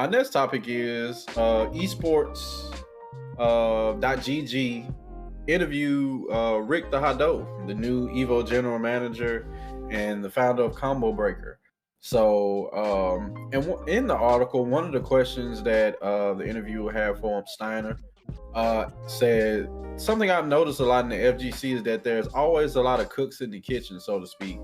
our next topic is esports. .gg interview Rick the Hado, the new Evo general manager and the founder of Combo Breaker. So, in the article, one of the questions that the interviewer had for him, Steiner, said something I've noticed a lot in the FGC is that there's always a lot of cooks in the kitchen, so to speak.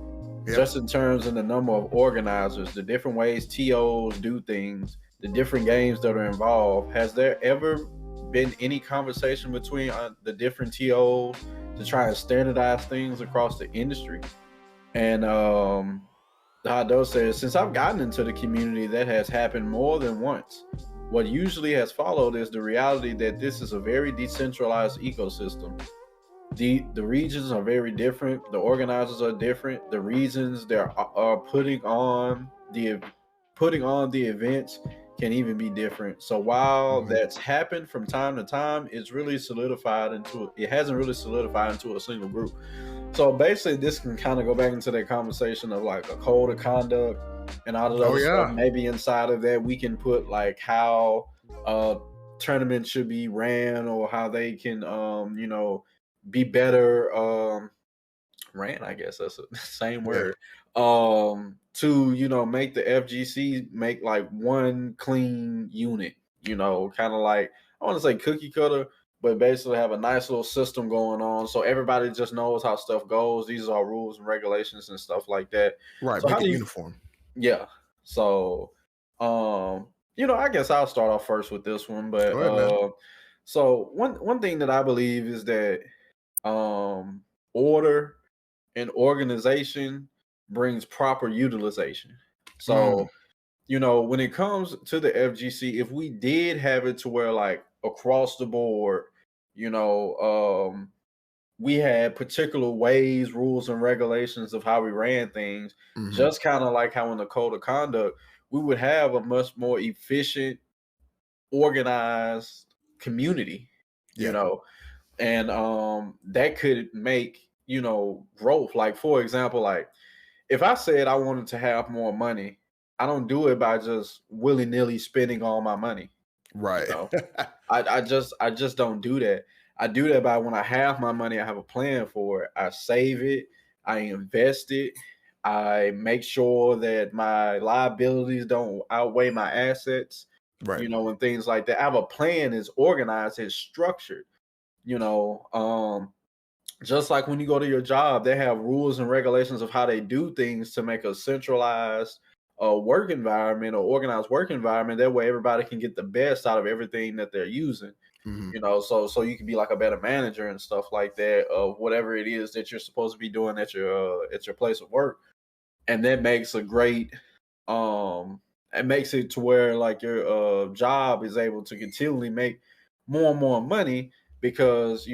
Yep. Just in terms of the number of organizers, the different ways TOs do things, the different games that are involved. Has there ever been any conversation between the different TOs to try and standardize things across the industry? And Hado says, since I've gotten into the community, that has happened more than once. What usually has followed is the reality that this is a very decentralized ecosystem. The regions are very different. The organizers are different. The reasons they are putting on the events can even be different. So while that's happened from time to time, it hasn't really solidified into a single group. So basically, this can kind of go back into that conversation of like a code of conduct and all of those stuff. Maybe inside of that, we can put like how tournaments should be ran or how they can, be better ran, I guess that's the same word, to make the FGC make like one clean unit, kind of like, I want to say cookie cutter, but basically have a nice little system going on so everybody just knows how stuff goes. These are rules and regulations and stuff like that, right? So make it uniform. So I guess I'll start off first with this one, but so one thing that I believe is that order and organization brings proper utilization. So, when it comes to the FGC, if we did have it to where like across the board, we had particular ways, rules, and regulations of how we ran things, just kind of like how in the code of conduct, we would have a much more efficient, organized community, and that could make growth. Like, for example, like if I said I wanted to have more money, I don't do it by just willy-nilly spending all my money, right? I just don't do that. I do that by when I have my money, I have a plan for it. I save it, I invest it, I make sure that my liabilities don't outweigh my assets, right? And things like that. I have a plan, it's organized, it's structured. Just like when you go to your job, they have rules and regulations of how they do things to make a centralized work environment or organized work environment. That way everybody can get the best out of everything that they're using, so you can be like a better manager and stuff like that of whatever it is that you're supposed to be doing at your place of work. And that makes a great, it makes it to where like your job is able to continually make more and more money because,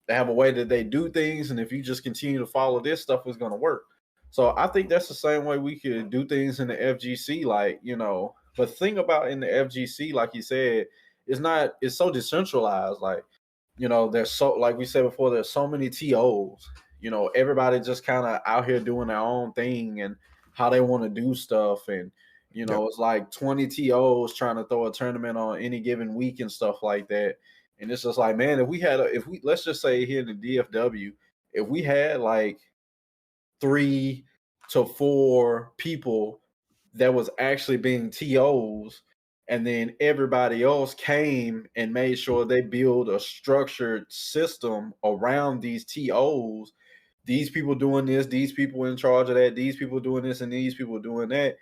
they have a way that they do things, and if you just continue to follow this stuff, is going to work. So I think that's the same way we could do things in the FGC. Like, the thing about in the FGC, like you said, it's so decentralized. Like, there's so, like we said before, there's so many TOs. Everybody just kind of out here doing their own thing and how they want to do stuff, and it's like 20 TOs trying to throw a tournament on any given week and stuff like that. And it's just like, man, if we let's just say here in the DFW, if we had like 3 to 4 people that was actually being TOs, and then everybody else came and made sure they build a structured system around these TOs, these people doing this, these people in charge of that, these people doing this, and these people doing that.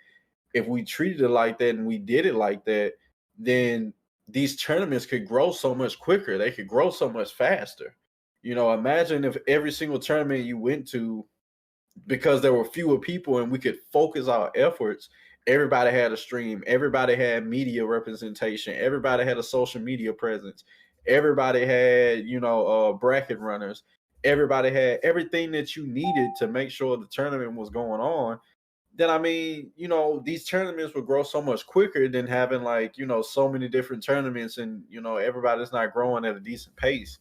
If we treated it like that and we did it like that, then these tournaments could grow so much quicker. They could grow so much faster. Imagine if every single tournament you went to, because there were fewer people and we could focus our efforts, everybody had a stream, everybody had media representation, everybody had a social media presence, everybody had, bracket runners, everybody had everything that you needed to make sure the tournament was going on. Then, I mean, these tournaments would grow so much quicker than having like, so many different tournaments and, everybody's not growing at a decent pace.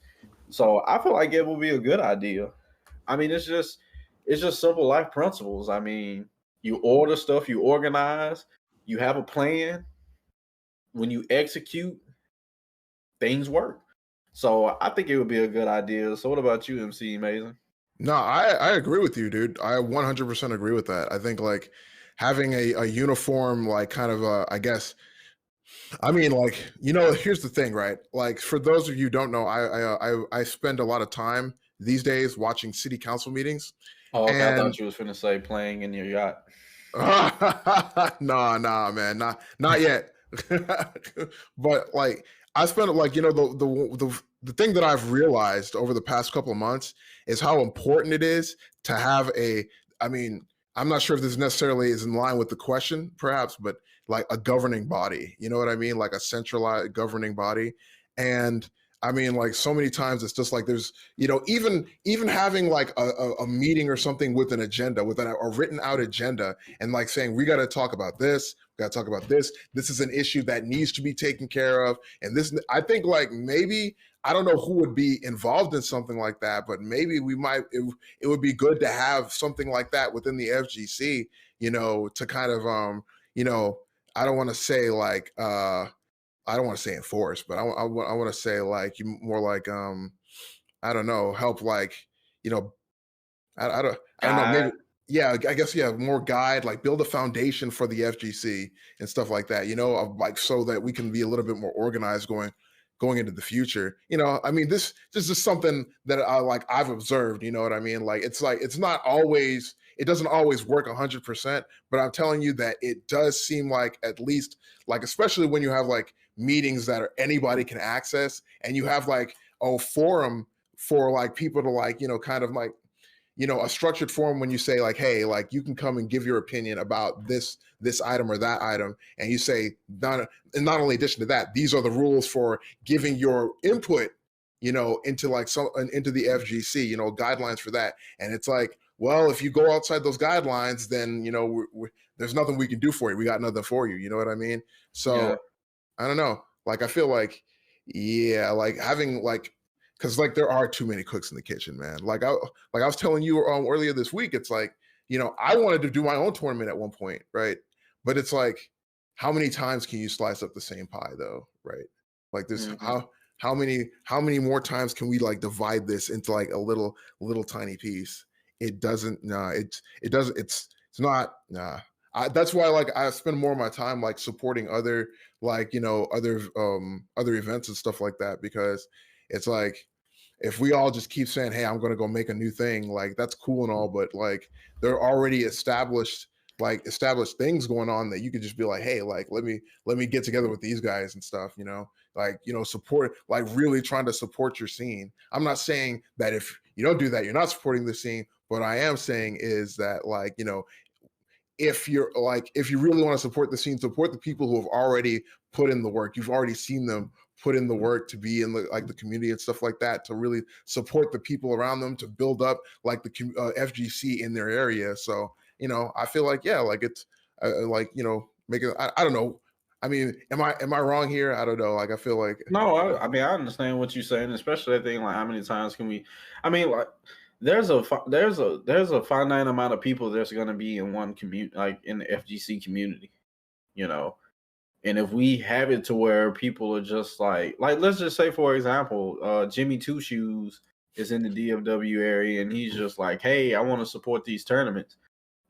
So I feel like it would be a good idea. I mean, it's just simple life principles. I mean, you order stuff, you organize, you have a plan, when you execute, things work. So I think it would be a good idea. So what about you, MC Amazing? No, I agree with you, dude. I 100% agree with that. I think like having a uniform, like kind of I guess, I mean, like, here's the thing, right? Like, for those of you who don't know, I spend a lot of time these days watching city council meetings, Oh, okay. I and thought you was finna say playing in your yacht. nah, man, not yet. But like, I spent like the thing that I've realized over the past couple of months is how important it is to have a. I mean, I'm not sure if this necessarily is in line with the question, perhaps, but like a governing body. You know what I mean? Like a centralized governing body, and I mean, like so many times it's just like there's, even having like a meeting or something with an agenda, with a written out agenda, and like saying we got to talk about this, we got to talk about this. This is an issue that needs to be taken care of, and this, I think, like maybe I don't know who would be involved in something like that, but maybe we might. It would be good to have something like that within the FGC, to kind of I don't want to say like. I don't want to say enforce, but I want to say like more like I don't know, help like you know I don't know, maybe, God. yeah, I guess, yeah, more guide, like build a foundation for the FGC and stuff like that, of like so that we can be a little bit more organized going into the future. I mean, this is something that I've observed, you know what I mean? Like it's not always, it doesn't always work 100%, but I'm telling you that it does seem like, at least, like, especially when you have like meetings that anybody can access, and you have like a forum for like people to like, kind of like, a structured form when you say like, hey, like you can come and give your opinion about this item or that item, and you say not only addition to that, these are the rules for giving your input, into like into the FGC, guidelines for that. And it's like, well, if you go outside those guidelines, then there's nothing we can do for you. We got nothing for you. You know what I mean? Yeah. So I don't know. Like I feel like, yeah, like having like, because like there are too many cooks in the kitchen, man. Like I was telling you earlier this week, it's like, I wanted to do my own tournament at one point, right? But it's like, how many times can you slice up the same pie, though, right? Like this, Mhm. how many more times can we like divide this into like a little tiny piece? It doesn't. Nah, it doesn't. It's not. Nah. That's why like I spend more of my time like supporting other, like other events and stuff like that, because it's like, if we all just keep saying, hey, I'm going to go make a new thing, like that's cool and all, but like there are already established things going on that you could just be like, hey, like let me get together with these guys and stuff, like support, like really trying to support your scene. I'm not saying that if you don't do that, you're not supporting the scene. What I am saying is that, like, if you really want to support the scene, support the people who have already put in the work. You've already seen them put in the work to be in the community and stuff like that, to really support the people around them, to build up like the FGC in their area. So I feel like, yeah, like it's like making, I don't know. I mean, am I wrong here? I don't know. Like I feel like, No, I mean I understand what you're saying, especially that thing like how many times can we? I mean, like there's a finite amount of people that's going to be in one community, like in the FGC community, you know. And if we have it to where people are just like let's just say for example, Jimmy Two Shoes is in the DFW area, and he's just like, hey, I want to support these tournaments.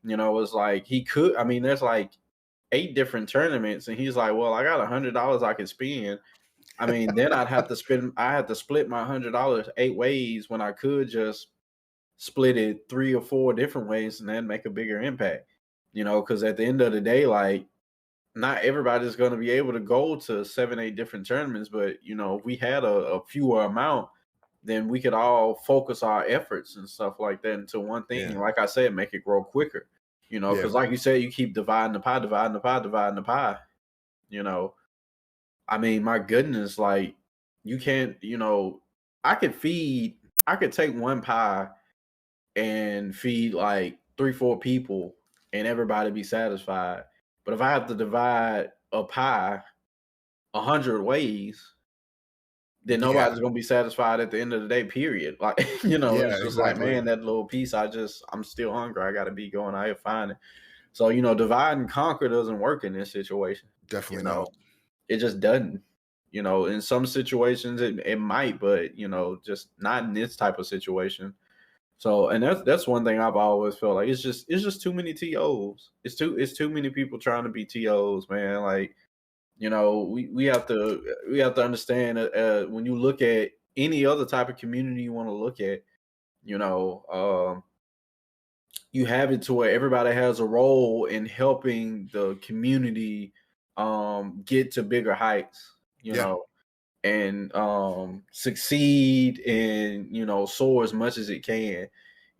It's like he could. I mean, there's like 8 different tournaments, and he's like, well, I got $100 I could spend. I mean, then I had to split my $100 8 ways when I could just split it 3 or 4 different ways and then make a bigger impact. Because at the end of the day, like not everybody's going to be able to go to 7, 8 different tournaments, but if we had a fewer amount, then we could all focus our efforts and stuff like that into one thing. yeah, And like I said, make it grow quicker. yeah, Because like you said, you keep dividing the pie, dividing the pie, dividing the pie. You know, I mean, my goodness, like you can't, I could take one pie and feed like 3, 4 people and everybody be satisfied. But if I have to divide a pie 100 ways, then yeah, nobody's gonna be satisfied at the end of the day, period. Like, yeah, it's just like, exactly. man, that little piece, I'm still hungry. I gotta be going out here finding. So, divide and conquer doesn't work in this situation, you Definitely not. know. it just doesn't. You know, in some situations it might, but just not in this type of situation. So, and that's one thing I've always felt like it's just too many TOs. It's too many people trying to be TOs, man. Like, we have to understand when you look at any other type of community you want to look at, you know, you have it to where everybody has a role in helping the community get to bigger heights, Yeah. and succeed and soar as much as it can.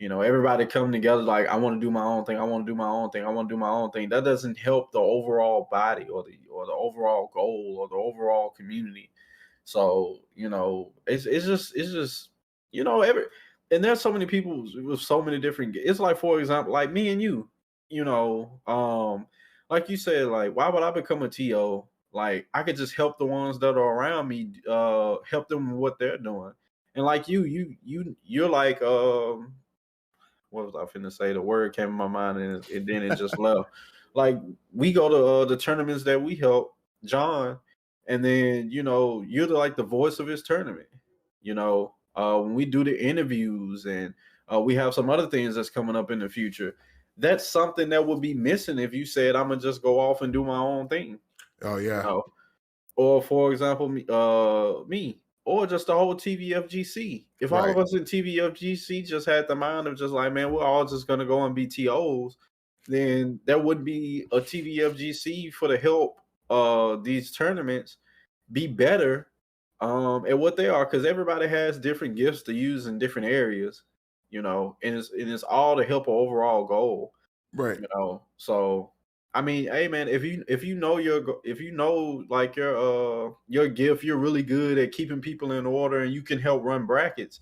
Everybody come together like, I want to do my own thing, I want to do my own thing, I want to do my own thing. That doesn't help the overall body or the overall goal or the overall community. So it's just every and there's so many people with so many different. It's like, for example, like me and you, like you said, like, why would I become a TO? Like, I could just help the ones that are around me, help them with what they're doing. And like you're like, what was I finna say? The word came in my mind and then it just left. Like, we go to the tournaments that we help John, and then you're like the voice of his tournament. When we do the interviews and we have some other things that's coming up in the future. That's something that would be missing if you said, I'm gonna just go off and do my own thing. Oh You yeah. know, or for example, me, or just the whole TVFGC. If all Right. of us in TVFGC just had the mind of just like, man, we're all just gonna go and be TOs, then there would be a TVFGC for to help these tournaments be better at what they are, because everybody has different gifts to use in different areas, and it's all to help an overall goal. Right. So I mean, hey man, if you know like your gift, you're really good at keeping people in order and you can help run brackets,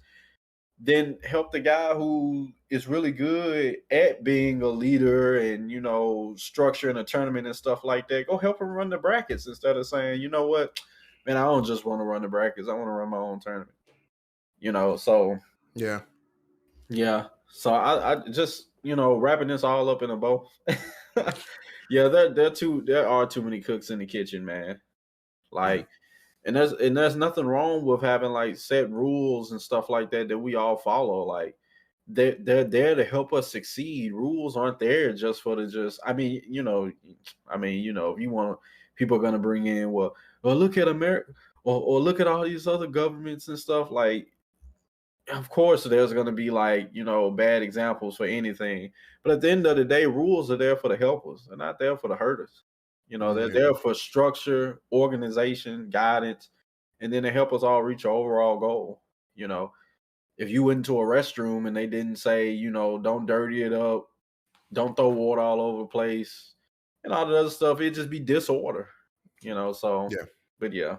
then help the guy who is really good at being a leader and structuring a tournament and stuff like that. Go help him run the brackets instead of saying, you know what, man, I don't just want to run the brackets, I want to run my own tournament. So Yeah. yeah. So I just wrapping this all up in a bow. Yeah, there are too many cooks in the kitchen, man. Yeah. Like, and there's nothing wrong with having like set rules and stuff like that we all follow. Like, they're there to help us succeed. Rules aren't there just for the just. If you want, people are gonna bring in, well, look at America, or look at all these other governments and stuff. Like, of course there's going to be like bad examples for anything, but at the end of the day, rules are there for the helpers. They're not there for the hurters. They're Yeah. there for structure, organization, guidance, and then to help us all reach our overall goal. If you went into a restroom and they didn't say, don't dirty it up, don't throw water all over the place, and all the other stuff, it'd just be disorder. So Yeah. but yeah.